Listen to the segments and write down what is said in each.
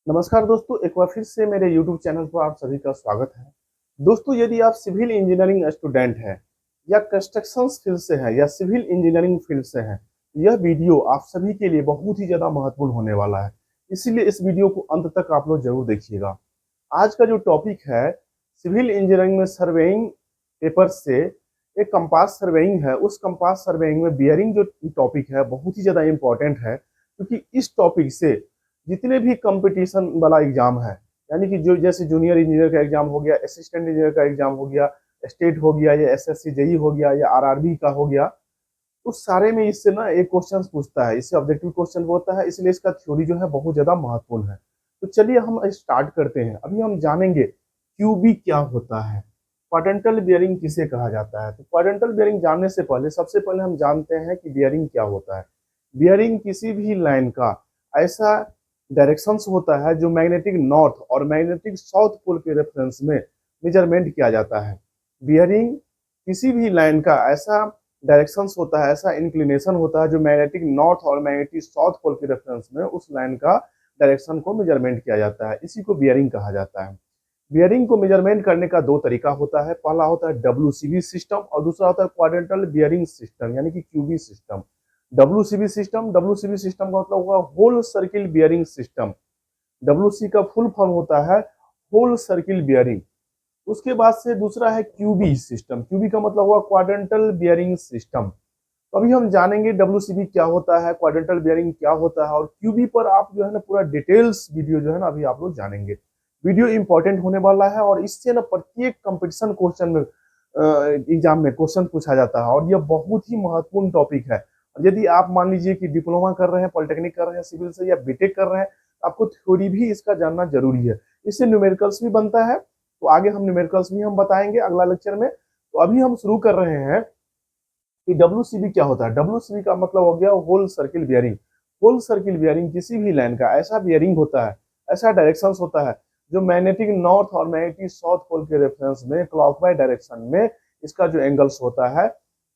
नमस्कार दोस्तों, एक बार फिर से मेरे YouTube चैनल पर आप सभी का स्वागत है। दोस्तों, यदि आप सिविल इंजीनियरिंग स्टूडेंट हैं या कंस्ट्रक्शन फील्ड से हैं या सिविल इंजीनियरिंग फील्ड से हैं, यह वीडियो आप सभी के लिए बहुत ही ज़्यादा महत्वपूर्ण होने वाला है। इसीलिए इस वीडियो को अंत तक आप लोग जरूर देखिएगा। आज का जो टॉपिक है, सिविल इंजीनियरिंग में सर्वेइंग पेपर से एक कंपास सर्वेइंग है। उस कंपास सर्वेइंग में बियरिंग जो टॉपिक है बहुत ही ज़्यादा इंपॉर्टेंट है, क्योंकि इस टॉपिक से जितने भी कंपटीशन वाला एग्जाम है, यानी कि जो जैसे जूनियर इंजीनियर का एग्जाम हो गया, असिस्टेंट इंजीनियर का एग्जाम हो गया, स्टेट हो गया, या एसएससी जेई हो गया, या आरआरबी का हो गया, उस सारे में इससे ना एक क्वेश्चन पूछता है। इससे ऑब्जेक्टिव क्वेश्चन होता है, इसलिए इसका थ्योरी जो है बहुत ज्यादा महत्वपूर्ण है। तो चलिए हम स्टार्ट करते हैं। अभी हम जानेंगे क्यूबी क्या होता है, क्वाड्रेंटल बियरिंग किसे कहा जाता है। तो क्वाड्रेंटल बियरिंग जानने से पहले सबसे पहले हम जानते हैं कि बियरिंग क्या होता है। बियरिंग किसी भी लाइन का ऐसा डायरेक्शंस होता है जो मैग्नेटिक नॉर्थ और मैग्नेटिक साउथ पोल के रेफरेंस में मेजरमेंट किया जाता है। बियरिंग किसी भी लाइन का ऐसा डायरेक्शंस होता है, ऐसा इंक्लिनेशन होता है जो मैग्नेटिक नॉर्थ और मैग्नेटिक साउथ पोल के रेफरेंस में उस लाइन का डायरेक्शन को मेजरमेंट किया जाता है। इसी को बियरिंग कहा जाता है। बियरिंग को मेजरमेंट करने का दो तरीका होता है। पहला होता है डब्ल्यूसीबी सिस्टम और दूसरा होता है क्वाड्रेंटल बियरिंग सिस्टम, यानी कि क्यूबी सिस्टम। डब्ल्यूसीबी सिस्टम का मतलब होगा whole circle bearing system. WC का फुल फॉर्म होता है होल सर्किल बियरिंग। उसके बाद से दूसरा है क्यूबी सिस्टम। क्यूबी का मतलब हुआ क्वाड्रेंटल बियरिंग सिस्टम। तो अभी हम जानेंगे डब्ल्यूसीबी क्या होता है, क्वाड्रेंटल बियरिंग क्या होता है, और क्यूबी पर आप जो है ना पूरा डिटेल्स वीडियो जो है ना अभी आप लोग जानेंगे। वीडियो इंपॉर्टेंट होने वाला है और इससे ना प्रत्येक कंपटीशन क्वेश्चन में एग्जाम में क्वेश्चन पूछा जाता है, और यह बहुत ही महत्वपूर्ण टॉपिक है। यदि आप मान लीजिए कि डिप्लोमा कर रहे हैं, पॉलिटेक्निक कर रहे हैं सिविल से, या बीटेक कर रहे हैं, आपको थ्योरी भी इसका जानना जरूरी है। इससे न्यूमेरिकल्स भी बनता है। तो आगे हम न्यूमेरिकल्स भी हम बताएंगे अगला लेक्चर में। तो अभी हम शुरू कर रहे हैं कि डब्ल्यूसीबी क्या होता है। डब्ल्यूसीबी का मतलब हो गया whole circle bearing. Whole circle bearing किसी भी लाइन का ऐसा बियरिंग होता है, ऐसा डायरेक्शन होता है जो मैग्नेटिक नॉर्थ और मैग्नेटिक साउथ पोल के रेफरेंस में क्लॉकवाइज डायरेक्शन में इसका जो एंगल्स होता है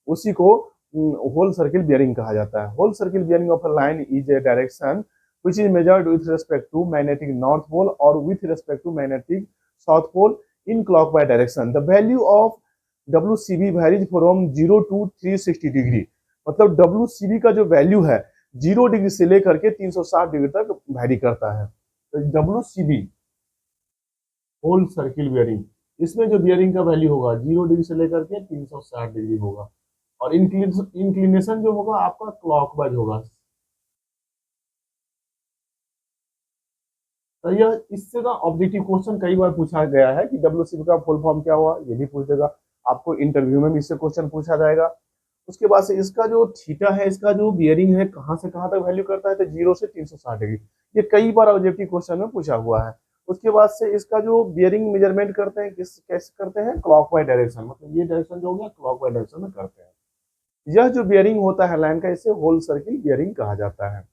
उसी को होल सर्किल बियरिंग कहा जाता है। Whole circle bearing of a line is a direction which is measured with respect to magnetic north pole or with respect to magnetic south pole in clockwise direction. The value of WCB varies from 0 to 360 degree. मतलब WCB का जो value है 0 degree से लेकर के 360 degree तक vary करता है। तो WCB होल सर्किल बियरिंग, इसमें जो बियरिंग का वैल्यू होगा 0 डिग्री से लेकर के 360 डिग्री होगा, और इंक्लिनेशन जो होगा आपका क्लॉकवाइज होगा। तो यह इससे ना ऑब्जेक्टिव क्वेश्चन कई बार पूछा गया है कि डब्ल्यूसीबी का फुल फॉर्म क्या हुआ, ये भी पूछ देगा आपको। इंटरव्यू में भी इससे क्वेश्चन पूछा जाएगा। उसके बाद से इसका जो थीटा है, इसका जो बियरिंग है कहाँ से कहाँ तक वैल्यू करता है, तो 0 से 360 डिग्री। ये कई बार ऑब्जेक्टिव क्वेश्चन में पूछा हुआ है। उसके बाद से इसका जो बियरिंग मेजरमेंट करते हैं किस कैसे करते हैं, क्लॉकवाइज डायरेक्शन, मतलब ये डायरेक्शन जो हो गया क्लॉकवाइज डायरेक्शन में करते हैं। यह जो बियरिंग होता है लाइन का, इसे होल सर्किल बियरिंग कहा जाता है।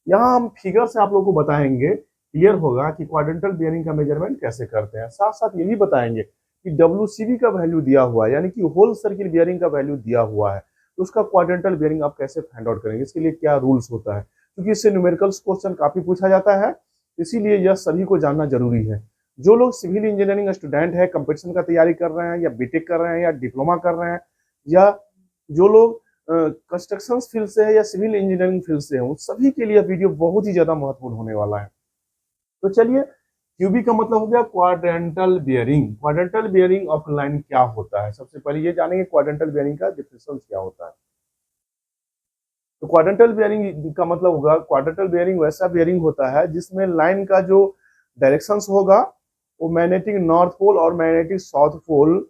यहाँ हम फिगर से आप लोगों को बताएंगे, क्लियर होगा कि क्वाड्रेंटल बियरिंग का मेजरमेंट कैसे करते हैं। साथ साथ ये भी बताएंगे कि डब्ल्यूसीबी का वैल्यू दिया हुआ है, यानी कि होल सर्किल बियरिंग का वैल्यू दिया हुआ है, तो उसका क्वाड्रेंटल बियरिंग आप कैसे फाइंड आउट करेंगे, इसके लिए क्या रूल्स होता है, क्योंकि इससे न्यूमेरिकल्स क्वेश्चन काफी पूछा जाता है। इसीलिए यह सभी को जानना जरूरी है। जो लोग सिविल इंजीनियरिंग स्टूडेंट है, कंपटीशन का तैयारी कर रहे हैं, या बीटेक कर रहे हैं, या डिप्लोमा कर रहे हैं, या जो लोग कंस्ट्रक्शन फील्ड से है या सिविल इंजीनियरिंग फील्ड से है, उन सभी के लिए वीडियो बहुत ही ज्यादा महत्वपूर्ण होने वाला है। तो चलिए, क्यूबी का मतलब हो गया quadrantal bearing. Quadrantal bearing of line क्या होता है, सबसे पहले ये जानेंगे क्वाड्रेंटल बियरिंग का डिफिनेशन क्या होता है। तो क्वाड्रेंटल बियरिंग का मतलब होगा, क्वाड्रेंटल बियरिंग वैसा बियरिंग होता है जिसमें लाइन का जो डायरेक्शंस होगा वो मैग्नेटिक नॉर्थ पोल और magnetic south pole,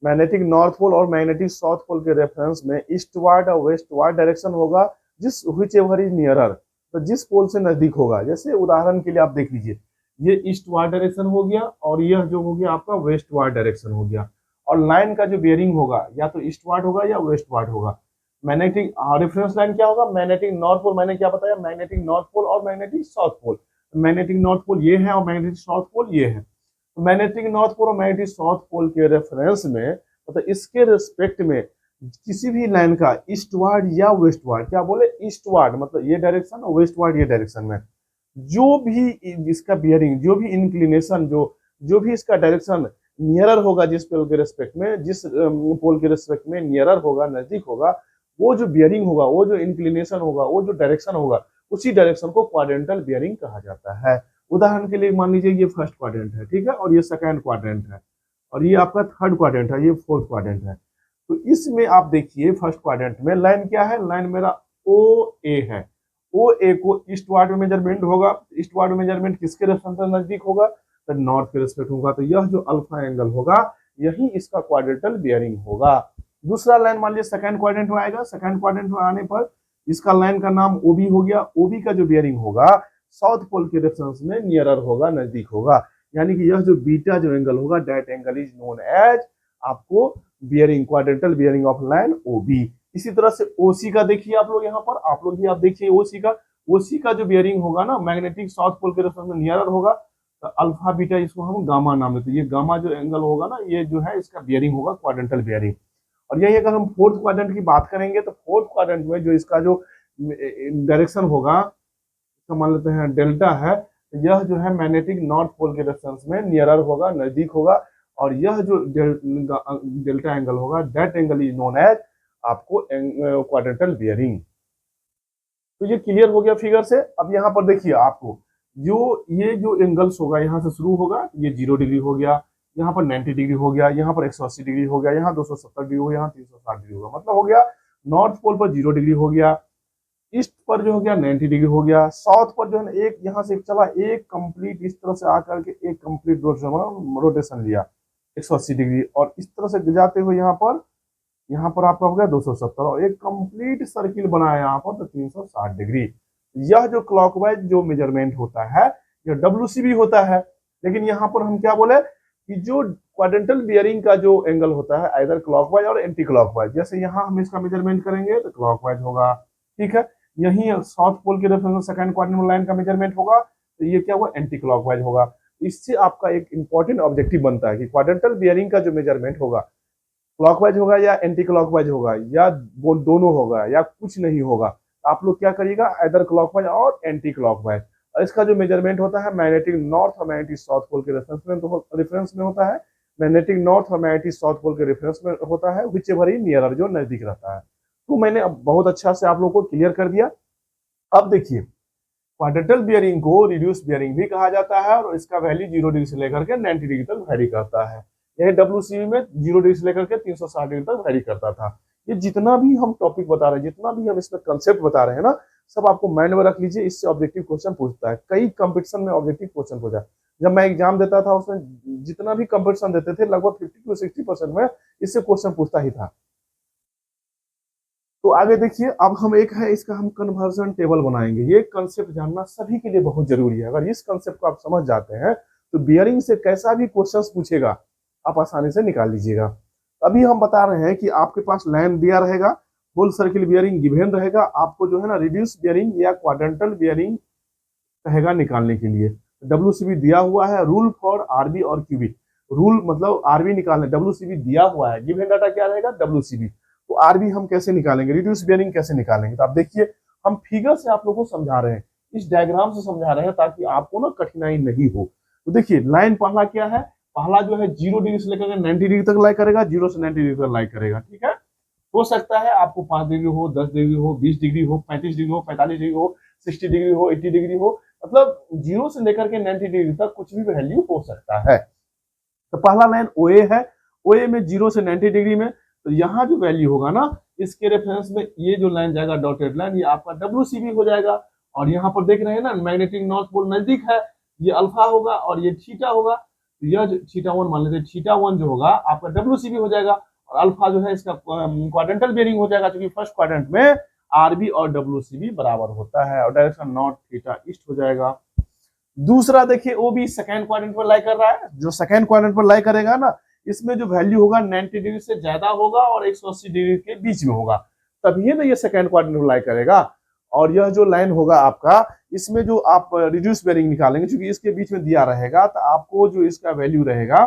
magnetic north pole और मैग्नेटिक साउथ पोल के रेफरेंस में ईस्टवार्ड और वेस्टवार्ड डायरेक्शन होगा, जिस व्हिच एवर इज नियरर, तो जिस पोल से नजदीक होगा। जैसे उदाहरण के लिए आप देख लीजिए, ये ईस्टवार्ड डायरेक्शन हो गया और यह जो हो गया आपका वेस्टवार्ड डायरेक्शन हो गया, और लाइन का जो बियरिंग होगा या तो ईस्टवार्ड होगा या वेस्टवार्ड होगा। मैग्नेटिक रेफरेंस लाइन क्या होगा, मैग्नेटिक नॉर्थ पोल, मैंने क्या बताया, मैग्नेटिक नॉर्थ पोल और magnetic south pole. Magnetic north pole ये है और मैग्नेटिक साउथ पोल ये है। मैग्नेटिक नॉर्थ पोल और मैग्नेटिक साउथ पोल के रेफरेंस में, मतलब इसके रिस्पेक्ट में किसी भी लाइन का ईस्टवार्ड या वेस्टवार्ड, क्या बोले ईस्टवार्ड मतलब ये डायरेक्शन और वेस्टवार्ड ये डायरेक्शन में जो भी इसका बियरिंग, जो भी इंक्लिनेशन, जो भी इसका डायरेक्शन नियरर होगा, जिस पोल के रेस्पेक्ट में, जिस पोल के रेस्पेक्ट में नियरर होगा, नजदीक होगा, वो जो बियरिंग होगा, वो जो इंक्लिनेशन होगा, वो जो डायरेक्शन होगा, उसी डायरेक्शन को क्वाड्रेंटल बियरिंग कहा जाता है। उदाहरण के लिए मान लीजिए ये फर्स्ट क्वाड्रेंट है, ठीक है, और ये सेकंड क्वाड्रेंट है, और ये आपका थर्ड क्वाड्रेंट है, ये फोर्थ क्वाड्रेंट है। तो इसमें आप देखिए फर्स्ट क्वाड्रेंट में लाइन क्या है, लाइन मेरा ओ ए है। ओ ए को ईस्टवार्ड में मेजरमेंट होगा, ईस्टवार्ड में मेजरमेंट किसके रेफरेंस से नजदीक होगा, तो नॉर्थ के रेस्पेक्ट होगा। तो यह जो अल्फा एंगल होगा, यही इसका क्वाड्रेंटल बियरिंग होगा। दूसरा लाइन मान लीजिए सेकंड क्वाड्रेंट में आएगा, सेकंड क्वाड्रेंट में आने पर इसका लाइन का नाम ओबी हो गया। ओबी का जो बियरिंग होगा साउथ पोल के रेफरेंस में नियरर होगा, नजदीक होगा। यानी कि यह जो बीटा जो एंगल होगा, that angle is known as आपको bearing, quadrantal bearing of line OB. इसी तरह से ओसी का देखिए आप लोग, यहाँ पर आप लोग भी आप देखिए ओसी का जो बियरिंग होगा ना, मैग्नेटिक साउथ पोल के रेफरेंस में नियरर होगा, तो अल्फा बीटा इसको हम गामा नाम देते हैं। ये गामा जो एंगल होगा ना, ये जो है इसका बियरिंग होगा क्वाड्रेंटल बियरिंग। और यही अगर हम फोर्थ क्वाड्रेंट की बात करेंगे, तो फोर्थ क्वाड्रेंट में जो इसका जो डायरेक्शन होगा, तो मान लेते हैं डेल्टा है, यह जो है मैग्नेटिक नॉर्थ पोल के रेफरेंस में नियरर होगा, नजदीक होगा। और यह जो डेल्टा एंगल होगा, that angle is known as आपको क्वाड्रेंटल बियरिंग। तो ये क्लियर हो गया फिगर से। अब यहाँ पर देखिए आपको ये जो एंगल्स होगा, यहाँ से शुरू होगा, ये 0 डिग्री हो गया, यहाँ पर 90 डिग्री हो गया, यहाँ पर 180 डिग्री हो गया, यहाँ 270 डिग्री हो गया, यहाँ 360 डिग्री होगा। मतलब हो गया नॉर्थ पोल पर 0 डिग्री हो गया, ईस्ट पर जो हो गया 90 डिग्री हो गया, साउथ पर जो है ना एक यहाँ से चला, एक कंप्लीट इस तरह से आकर के एक कंप्लीट रोटेशन लिया 180 डिग्री, और इस तरह से जाते हुए यहाँ पर आपका हो गया 270, और एक कंप्लीट सर्किल बनाया यहाँ पर, तो 360 डिग्री। यह जो क्लॉकवाइज जो मेजरमेंट होता है, यह डब्ल्यूसीबी होता है। लेकिन यहाँ पर हम क्या बोले कि जो क्वाड्रेंटल बियरिंग का जो एंगल होता है, आइदर क्लॉकवाइज और एंटी क्लॉकवाइज। जैसे यहाँ हम इसका मेजरमेंट करेंगे तो क्लॉकवाइज होगा, ठीक है। यही साउथ पोल के रेफरेंस में सेकंड क्वाड्रेंट लाइन का मेजरमेंट होगा, तो ये क्या होगा, एंटी क्लॉकवाइज होगा। इससे आपका एक इंपॉर्टेंट ऑब्जेक्टिव बनता है कि क्वाड्रेंटल बियरिंग का जो मेजरमेंट होगा, क्लॉकवाइज होगा या एंटी क्लॉकवाइज होगा, या वो दोनों होगा, या कुछ नहीं होगा। आप लोग क्या करिएगा, इधर क्लॉकवाइज और एंटी क्लॉकवाइज। और इसका जो मेजरमेंट होता है मैग्नेटिक नॉर्थ और मैग्नेटिक साउथ पोल के रेफरेंस में होता है। मैग्नेटिक नॉर्थ और मैग्नेटिक साउथ पोल के रेफरेंस में होता है, विच एवर ही नियरर, जो नजदीक रहता है। तो मैंने अब बहुत अच्छा से आप लोग को क्लियर कर दिया। अब देखिए क्वाड्रेंटल बियरिंग को रिड्यूस बियरिंग भी कहा जाता है, और इसका वैल्यू 0 डिग्री से लेकर के 90 डिग्री तक वैरी करता है। यह डब्ल्यूसीबी में 0 डिग्री से लेकर के 360 डिग्री तक वैरी करता था। ये जितना भी हम टॉपिक बता रहे हैं, जितना भी हम इसमें कंसेप्ट बता रहे हैं ना, सब आपको माइंड में रख लीजिए। इससे ऑब्जेक्टिव क्वेश्चन पूछता है, कई कंपटीशन में ऑब्जेक्टिव क्वेश्चन पूछा। जब मैं एग्जाम देता था, उसमें जितना भी कंपटीशन देते थे, लगभग 50 to 60% में इससे क्वेश्चन पूछता ही था। तो आगे देखिए, अब हम एक है इसका हम कन्वर्जन टेबल बनाएंगे। ये कंसेप्ट जानना सभी के लिए बहुत जरूरी है। अगर इस कंसेप्ट को आप समझ जाते हैं, तो बियरिंग से कैसा भी क्वेश्चन पूछेगा आप आसानी से निकाल लीजिएगा। अभी हम बता रहे हैं कि आपके पास लाइन दिया रहेगा, होल सर्किल बियरिंग गिवन रहेगा, आपको जो है ना रिड्यूस बियरिंग या क्वाड्रेंटल बियरिंग कहेगा निकालने के लिए। डब्ल्यूसीबी दिया हुआ है, रूल फॉर आरबी और क्यूबी। रूल मतलब आरबी निकालना, डब्ल्यूसीबी दिया हुआ है, गिवन डाटा क्या रहेगा, डब्ल्यूसीबी। तो आरबी हम कैसे निकालेंगे, रिड्यूस बियरिंग कैसे निकालेंगे, तो आप देखिए हम फिगर से आप लोगों को समझा रहे हैं, इस डायग्राम से समझा रहे हैं, ताकि आपको ना कठिनाई नहीं हो। तो देखिए लाइन पहला क्या है, पहला जो है 0 डिग्री से लेकर 90 डिग्री तक लाई करेगा, 0 से 90 डिग्री तक लाई करेगा, ठीक है। हो सकता है आपको 5 डिग्री हो, 10 डिग्री हो, 20 डिग्री हो, 35 डिग्री हो, 45 डिग्री हो, 60 डिग्री हो, 80 डिग्री हो, मतलब 0 से लेकर के 90 डिग्री तक कुछ भी वैल्यू हो सकता है। तो पहला लाइन ओए है, ओए में 0 से 90 डिग्री में, तो यहाँ जो वैल्यू होगा ना, इसके रेफरेंस में ये जो लाइन जाएगा डॉटेड लाइन, ये आपका डब्ल्यूसीबी हो जाएगा। और यहाँ पर देख रहे हैं ना, मैग्नेटिक नॉर्थ पोल नजदीक है, ये अल्फा होगा और ये थीटा होगा। तो यह जो थीटा 1 मान लेते हैं, थीटा 1 जो होगा आपका डब्ल्यूसीबी हो जाएगा, और अल्फा जो है इसका क्वाड्रेंटल बियरिंग हो जाएगा, क्योंकि फर्स्ट क्वाड्रेंट में आरबी और डब्ल्यूसीबी बराबर होता है, और डायरेक्शन नॉर्थ थीटा ईस्ट हो जाएगा। दूसरा देखिए, वो भी सेकंड क्वाड्रेंट पर लाई कर रहा है, जो सेकंड क्वाड्रेंट पर लाई करेगा ना, इसमें जो वैल्यू होगा 90 डिग्री से ज्यादा होगा और 180 डिग्री के बीच में होगा, तभी ना ये सेकंड क्वाड्रेंट पर लाई करेगा। और यह जो लाइन होगा आपका, इसमें जो आप रिड्यूस बियरिंग निकालेंगे, क्योंकि इसके बीच में दिया रहेगा, तो आपको जो इसका वैल्यू रहेगा,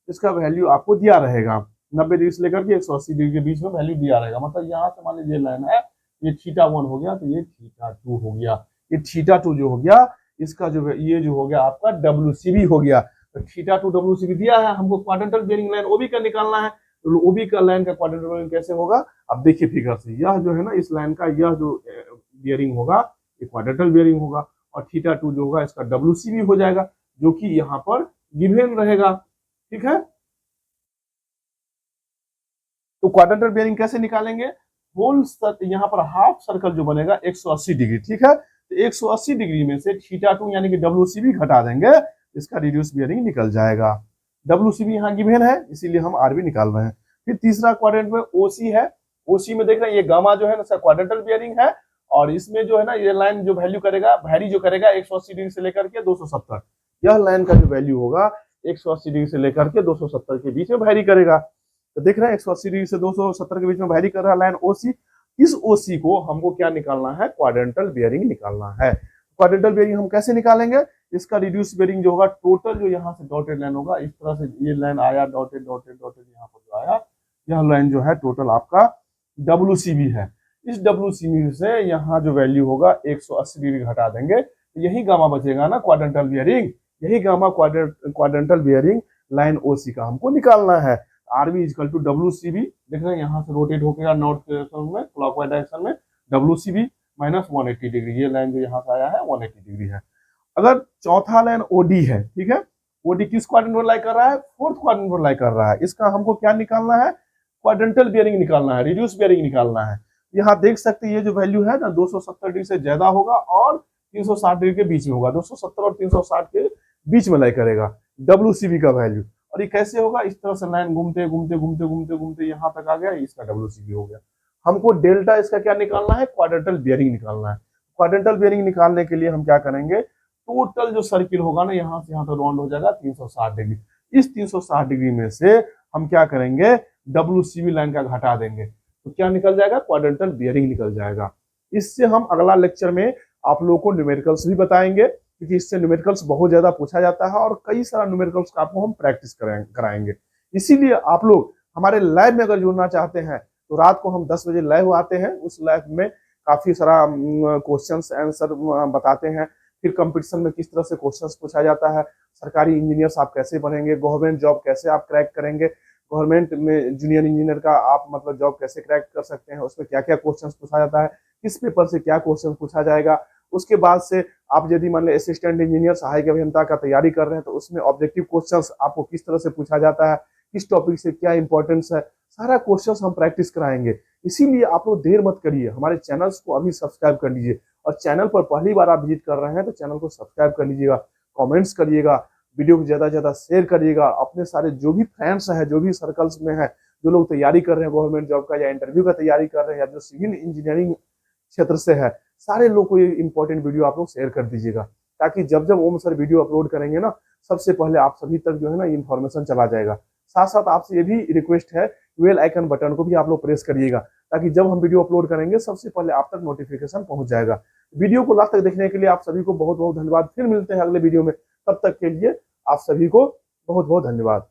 इसका वैल्यू आपको दिया रहेगा 90 डिग्री से लेकर के 180 डिग्री के बीच में वैल्यू दिया रहेगा। मतलब यहाँ से मान लीजिए लाइन है, ये थीटा 1 हो गया, तो ये थीटा 2 हो गया, ये थीटा 2 जो हो गया, इसका जो है ये जो हो गया आपका WCB हो गया। तो थीटा टू WCB दिया है हमको, क्वाड्रेंटल बेयरिंग लाइन OB का निकालना है। तो OB का लाइन का क्वाड्रेंटल बेयरिंग कैसे होगा, अब देखिए फिगर से, यह जो है ना इस लाइन का यह जो बेयरिंग होगा ये क्वाड्रेंटल बेयरिंग होगा, और थीटा टू जो होगा इसका WCB हो जाएगा, जो कि यहाँ पर गिवन रहेगा। ठीक है, तो क्वाड्रेंटल बेयरिंग कैसे निकालेंगे, होल यहाँ पर हाफ सर्कल जो बनेगा 180 डिग्री। ठीक है, तो 180 डिग्री में से थीटा टू यानी कि WCB घटा देंगे, इसका रिड्यूस बेयरिंग निकल जाएगा। WCB यहाँ गिवन है इसीलिए हम RB निकाल रहे हैं। फिर तीसरा क्वाड्रेंट में OC है, OC में देख रहे हैं ये गामा जो है ना क्वाड्रेंटल बेयरिंग है, और इसमें जो है ना ये लाइन जो वैल्यू करेगा वैरी जो करेगा 180 डिग्री से लेकर के 270, यह लाइन का जो वैल्यू होगा 180 डिग्री से लेकर के 270 के बीच में वैरी करेगा। तो देख रहे हैं 180 डिग्री से 270 के बीच में वैरी कर रहा है लाइन OC। इस OC को हमको क्या निकालना है, क्वाड्रेंटल बेयरिंग निकालना है। क्वाड्रेंटल बेयरिंग हम कैसे निकालेंगे, इसका रिड्यूस बेयरिंग जो होगा टोटल जो यहाँ से डॉटेड लाइन होगा, इस तरह से ये लाइन आया डॉटेड डॉटेड डॉटेड यहाँ पर जो आया, यह लाइन जो है टोटल आपका WCB है। इस WCB से यहाँ जो वैल्यू होगा 180 डिग्री घटा देंगे, तो यही गामा बचेगा ना क्वाड्रेंटल बेयरिंग, यही gamma quadrantal bearing line OC का हमको निकालना है। RB इक्वल टू WCB, देख रहे हैं यहाँ से रोटेट होकर नॉर्थ डायरेक्शन में क्लॉकवाइज डायरेक्शन में WCB माइनस 180 डिग्री, ये लाइन जो यहाँ से आया है 180 डिग्री है। अगर चौथा लाइन OD है, ठीक है, OD किस क्वाड्रेंट पर लाई कर रहा है, फोर्थ क्वाड्रेंट पर लाई कर रहा है, इसका हमको क्या निकालना है, क्वाड्रेंटल बेयरिंग निकालना है, रिड्यूस बेयरिंग निकालना है। यहाँ देख सकते हैं ये जो वैल्यू है ना 270 डिग्री से ज्यादा होगा और 360 डिग्री के बीच में होगा, 270 और 360 के बीच में लाई करेगा WCB का वैल्यू। और ये कैसे होगा, इस तरह से लाइन घूमते घूमते घूमते घूमते घूमते यहाँ तक आ गया, इसका WCB हो गया। हमको डेल्टा इसका क्या निकालना है, क्वाड्रेंटल बेयरिंग निकालना है। क्वाड्रेंटल बेयरिंग निकालने के लिए हम क्या करेंगे, टोटल जो सर्किल होगा ना यहाँ से यहाँ तक राउंड हो जाएगा 360 डिग्री, इस 360 डिग्री में से हम क्या करेंगे, WCB लाइन का घटा देंगे, तो क्या निकल जाएगा, क्वाड्रेंटल बेयरिंग निकल जाएगा। इससे हम अगला लेक्चर में आप लोगों को न्यूमेरिकल्स भी बताएंगे, क्योंकि इससे न्यूमेरिकल्स बहुत ज्यादा पूछा जाता है और कई सारा न्यूमेरिकल्स का आपको हम प्रैक्टिस कराएंगे। इसीलिए आप लोग हमारे लाइव में अगर जुड़ना चाहते हैं तो रात को हम 10 बजे लाइव आते हैं, उस लाइव में काफी सारा क्वेश्चंस आंसर बताते हैं। फिर कंपटीशन में किस तरह से क्वेश्चंस पूछा जाता है, सरकारी इंजीनियर्स आप कैसे बनेंगे, गवर्नमेंट जॉब कैसे आप क्रैक करेंगे, गवर्नमेंट में जूनियर इंजीनियर का आप मतलब जॉब कैसे क्रैक कर सकते हैं, उसमें क्या क्या क्वेश्चन पूछा जाता है, किस पेपर से क्या क्वेश्चन पूछा जाएगा। उसके बाद से आप यदि मान लीजिए असिस्टेंट इंजीनियर सहायक अभियंता का तैयारी कर रहे हैं तो उसमें ऑब्जेक्टिव क्वेश्चंस आपको किस तरह से पूछा जाता है, किस टॉपिक से क्या इंपॉर्टेंस है, सारा क्वेश्चंस हम प्रैक्टिस कराएंगे। इसीलिए आप लोग देर मत करिए, हमारे चैनल्स को अभी सब्सक्राइब कर लीजिए, और चैनल पर पहली बार आप विजिट कर रहे हैं तो चैनल को सब्सक्राइब कर लीजिएगा, कमेंट्स करिएगा, वीडियो को ज्यादा से ज्यादा शेयर करिएगा। अपने सारे जो भी फ्रेंड्स हैं, जो भी सर्कल्स में है, जो लोग तैयारी कर रहे हैं गवर्नमेंट जॉब का या इंटरव्यू का तैयारी कर रहे हैं या जो सिविल इंजीनियरिंग क्षेत्र से है, सारे लोग को ये इंपॉर्टेंट वीडियो आप लोग शेयर कर दीजिएगा, ताकि जब जब ओम सर वीडियो अपलोड करेंगे ना, सबसे पहले आप सभी तक जो है ना इन्फॉर्मेशन चला जाएगा। साथ साथ आपसे ये भी रिक्वेस्ट है, बेल आइकन बटन को भी आप लोग प्रेस करिएगा, ताकि जब हम वीडियो अपलोड करेंगे सबसे पहले आप तक नोटिफिकेशन पहुंच जाएगा। वीडियो को लास्ट तक देखने के लिए आप सभी को बहुत बहुत धन्यवाद। फिर मिलते हैं अगले वीडियो में, तब तक के लिए आप सभी को बहुत बहुत धन्यवाद।